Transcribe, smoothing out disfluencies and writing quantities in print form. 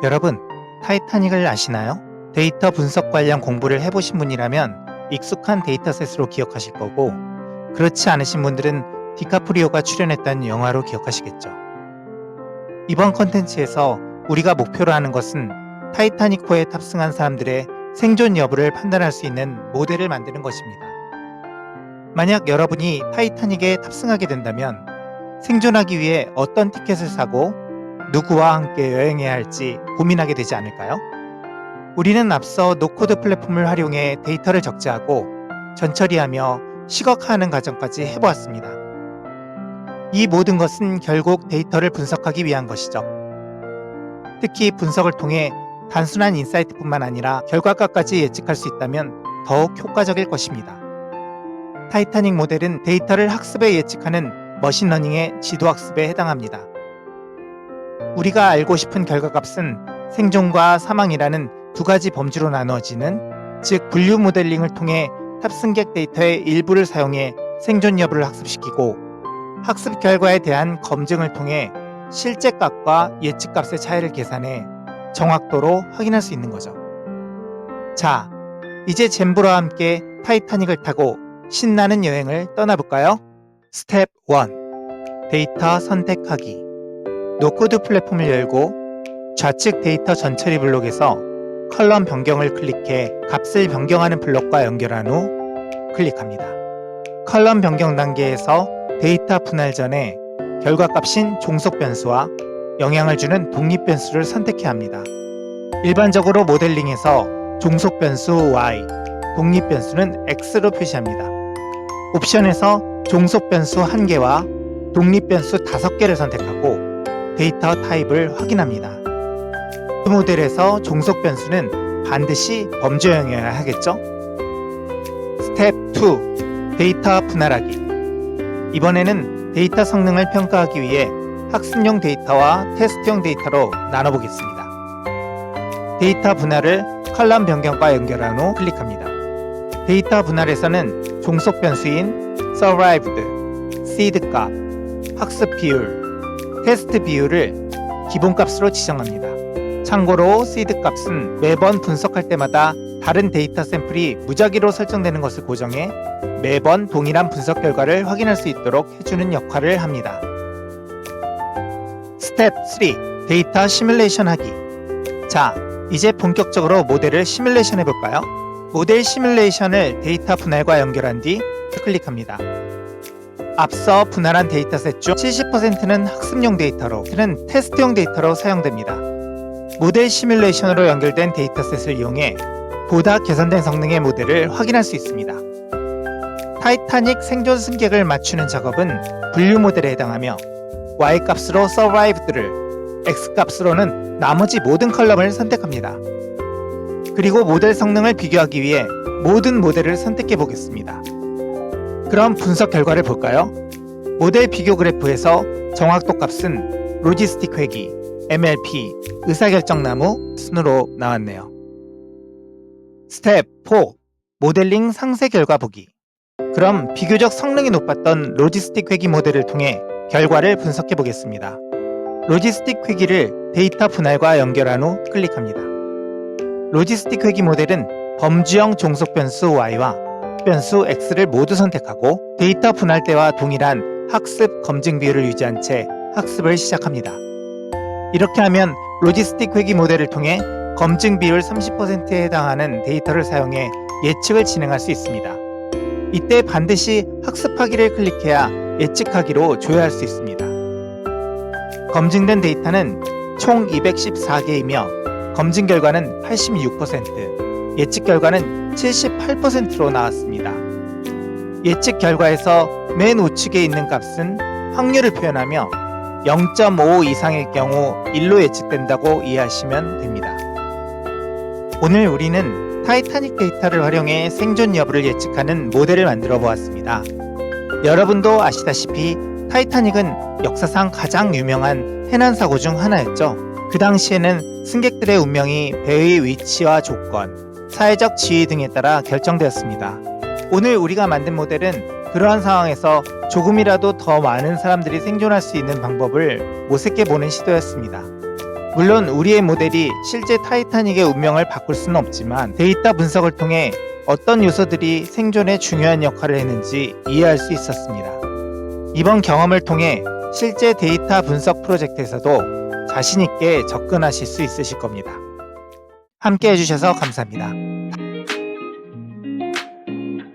여러분, 타이타닉을 아시나요? 데이터 분석 관련 공부를 해보신 분이라면 익숙한 데이터셋으로 기억하실 거고, 그렇지 않으신 분들은 디카프리오가 출연했던 영화로 기억하시겠죠. 이번 컨텐츠에서 우리가 목표로 하는 것은 타이타닉호에 탑승한 사람들의 생존 여부를 판단할 수 있는 모델을 만드는 것입니다. 만약 여러분이 타이타닉에 탑승하게 된다면 생존하기 위해 어떤 티켓을 사고 누구와 함께 여행해야 할지 고민하게 되지 않을까요? 우리는 앞서 노코드 플랫폼을 활용해 데이터를 적재하고 전처리하며 시각화하는 과정까지 해보았습니다. 이 모든 것은 결국 데이터를 분석하기 위한 것이죠. 특히 분석을 통해 단순한 인사이트뿐만 아니라 결과까지 예측할 수 있다면 더욱 효과적일 것입니다. 타이타닉 모델은 데이터를 학습에 예측하는 머신러닝의 지도학습에 해당합니다. 우리가 알고 싶은 결과값은 생존과 사망이라는 두 가지 범주로 나누어지는, 즉 분류 모델링을 통해 탑승객 데이터의 일부를 사용해 생존 여부를 학습시키고, 학습 결과에 대한 검증을 통해 실제 값과 예측 값의 차이를 계산해 정확도로 확인할 수 있는 거죠. 자, 이제 젠보라와 함께 타이타닉을 타고 신나는 여행을 떠나볼까요? 스텝 1. 데이터 선택하기. 노코드 플랫폼을 열고 좌측 데이터 전처리 블록에서 컬럼 변경을 클릭해 값을 변경하는 블록과 연결한 후 클릭합니다. 컬럼 변경 단계에서 데이터 분할 전에 결과값인 종속 변수와 영향을 주는 독립 변수를 선택해야 합니다. 일반적으로 모델링에서 종속 변수 y, 독립 변수는 x로 표시합니다. 옵션에서 종속 변수 1개와 독립 변수 5개를 선택하고 데이터 타입을 확인합니다. 이 모델에서 종속 변수는 반드시 범주형이어야 하겠죠? 스텝 2. 데이터 분할하기. 이번에는 데이터 성능을 평가하기 위해 학습용 데이터와 테스트용 데이터로 나눠보겠습니다. 데이터 분할을 컬럼 변경과 연결한 후 클릭합니다. 데이터 분할에서는 종속 변수인 survived, seed 값, 학습 비율, 테스트 비율을 기본값으로 지정합니다. 참고로 seed 값은 매번 분석할 때마다 다른 데이터 샘플이 무작위로 설정되는 것을 고정해 매번 동일한 분석 결과를 확인할 수 있도록 해주는 역할을 합니다. 스텝 3. 데이터 시뮬레이션 하기. 자, 이제 본격적으로 모델을 시뮬레이션 해볼까요? 모델 시뮬레이션을 데이터 분할과 연결한 뒤 클릭합니다. 앞서 분할한 데이터셋 중 70%는 학습용 데이터로, 는 테스트용 데이터로 사용됩니다. 모델 시뮬레이션으로 연결된 데이터셋을 이용해 보다 개선된 성능의 모델을 확인할 수 있습니다. 타이타닉 생존 승객을 맞추는 작업은 분류 모델에 해당하며 y값으로 survived를, x값으로는 나머지 모든 컬럼을 선택합니다. 그리고 모델 성능을 비교하기 위해 모든 모델을 선택해 보겠습니다. 그럼 분석 결과를 볼까요? 모델 비교 그래프에서 정확도 값은 로지스틱 회귀, MLP, 의사결정나무 순으로 나왔네요. 스텝 4. 모델링 상세 결과 보기. 그럼 비교적 성능이 높았던 로지스틱 회귀 모델을 통해 결과를 분석해 보겠습니다. 로지스틱 회귀를 데이터 분할과 연결한 후 클릭합니다. 로지스틱 회귀 모델은 범주형 종속 변수 y와 변수 x를 모두 선택하고 데이터 분할 때와 동일한 학습 검증 비율을 유지한 채 학습을 시작합니다. 이렇게 하면 로지스틱 회귀 모델을 통해 검증 비율 30%에 해당하는 데이터를 사용해 예측을 진행할 수 있습니다. 이때 반드시 학습하기를 클릭해야 예측하기로 조회할 수 있습니다. 검증된 데이터는 총 214개이며 검증 결과는 86%, 예측 결과는 78%로 나왔습니다. 예측 결과에서 맨 우측에 있는 값은 확률을 표현하며 0.5 이상일 경우 1로 예측된다고 이해하시면 됩니다. 오늘 우리는 타이타닉 데이터를 활용해 생존 여부를 예측하는 모델을 만들어 보았습니다. 여러분도 아시다시피 타이타닉은 역사상 가장 유명한 해난사고 중 하나였죠. 그 당시에는 승객들의 운명이 배의 위치와 조건, 사회적 지위 등에 따라 결정되었습니다. 오늘 우리가 만든 모델은 그러한 상황에서 조금이라도 더 많은 사람들이 생존할 수 있는 방법을 모색해 보는 시도였습니다. 물론 우리의 모델이 실제 타이타닉의 운명을 바꿀 수는 없지만 데이터 분석을 통해 어떤 요소들이 생존에 중요한 역할을 했는지 이해할 수 있었습니다. 이번 경험을 통해 실제 데이터 분석 프로젝트에서도 자신 있게 접근하실 수 있으실 겁니다. 함께 해주셔서 감사합니다.